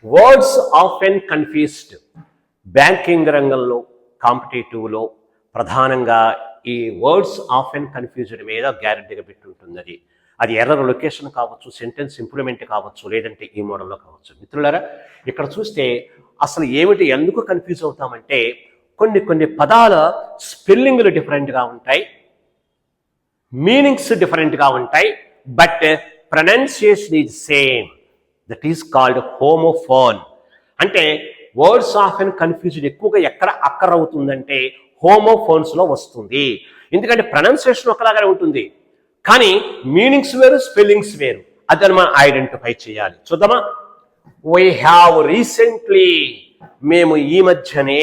Words often confused. Banking రంగంలో, కాంపిటేటివ్లో ప్రధానంగా ఈ వర్డ్స్ ఆఫెన్ కన్ఫ్యూజ్డ్ మీద గ్యారెంటీగా పెట్టుంటుంది. అది ఎర్రర్ లొకేషన్ కావచ్చు, సెంటెన్స్ ఇంప్లిమెంట్ కావచ్చు, లేదంటే ఈ మోడల్లో కావచ్చు. మిత్రులారా, ఇక్కడ చూస్తే అసలు ఏమిటి, ఎందుకు కన్ఫ్యూజ్ అవుతామంటే కొన్ని పదాల స్పెల్లింగ్లు డిఫరెంట్గా ఉంటాయి, మీనింగ్స్ డిఫరెంట్గా ఉంటాయి, but pronunciation is same. That is called homophone. అంటే వర్డ్స్ ఆఫెన్ కన్ఫ్యూజ్డ్ ఎక్కువగా ఎక్కడ అక్కర్ అవుతుందంటే హోమోఫోన్స్లో వస్తుంది. ఎందుకంటే ప్రొనౌన్సియేషన్ ఒకలాగానే ఉంటుంది, కానీ మీనింగ్స్ వేరు, స్పెల్లింగ్స్ వేరు. అదని మనం ఐడెంటిఫై చేయాలి. చూద్దామా? వీ హ్యావ్ రీసెంట్లీ, మేము ఈ మధ్యనే.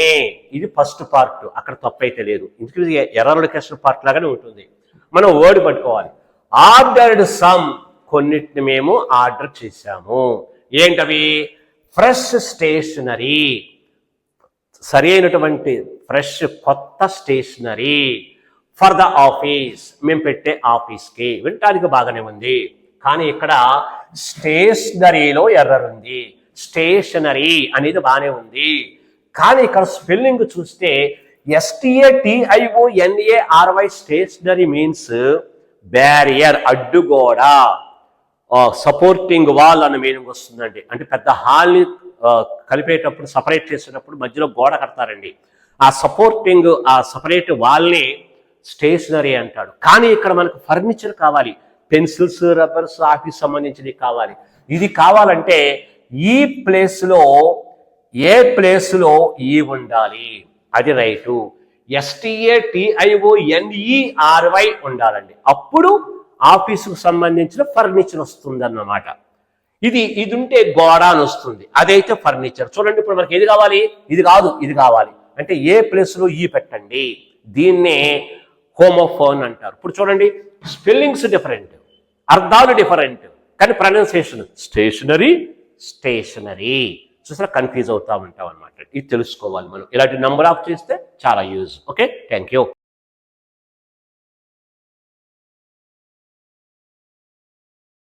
ఇది ఫస్ట్ పార్ట్, అక్కడ తప్పైతే లేదు. ఎందుకంటే ఎర్రర్ లొకేషన్ పార్ట్ లాగానే ఉంటుంది. మనం వర్డ్ పట్టుకోవాలి. ఆర్డర్డ్ సమ్, కొన్నిటిని మేము ఆర్డర్ చేశాము. ఏంటవి? ఫ్రెష్ స్టేషనరీ, సరైనటువంటి ఫ్రెష్ కొత్త స్టేషనరీ. ఫర్ ద ఆఫీస్, మేము పెట్టే ఆఫీస్కి. వినటానికి బాగానే ఉంది, కానీ ఇక్కడ స్టేషనరీలో ఎర్రర్ ఉంది. స్టేషనరీ అనేది బాగానే ఉంది, కానీ ఇక్కడ స్పెల్లింగ్ చూస్తే STATIONARY స్టేషనరీ మీన్స్ బ్యారియర్, అడ్డుగోడ. సపోర్టింగ్ వాల్ అన్న మీనింగ్ వస్తుందండి. అంటే పెద్ద హాల్ని కలిపేటప్పుడు, సపరేట్ చేసేటప్పుడు మధ్యలో గోడ కడతారండి. ఆ సపోర్టింగ్, ఆ సపరేట్ వాల్ని స్టేషనరీ అంటాడు. కానీ ఇక్కడ మనకు ఫర్నిచర్ కావాలి, పెన్సిల్స్, రబ్బర్స్, ఆఫీస్ సంబంధించినవి కావాలి. ఇది కావాలంటే ఈ ప్లేస్లో, ఏ ప్లేస్లో ఈ ఉండాలి, అది రైటు. STATIONERY ఉండాలండి. అప్పుడు ఆఫీసుకు సంబంధించిన ఫర్నిచర్ వస్తుందన్నమాట. ఇది ఉంటే గోడ అని వస్తుంది, అదైతే ఫర్నిచర్. చూడండి, ఇప్పుడు మనకి ఏది కావాలి? ఇది కాదు, ఇది కావాలి. అంటే ఏ ప్లేస్లో ఈ పెట్టండి. దీన్నే హోమోఫోన్ అంటారు. ఇప్పుడు చూడండి, స్పెల్లింగ్స్ డిఫరెంట్, అర్థాలు డిఫరెంట్, కానీ ప్రొనౌన్సియేషన్ స్టేషనరీ, స్టేషనరీ. చూసారా, కన్ఫ్యూజ్ అవుతా ఉంటాం అనమాట. ఇది తెలుసుకోవాలి మనం. ఇలాంటి నంబర్ ఆఫ్ చేస్తే చాలా యూజ్. Okay, thank you.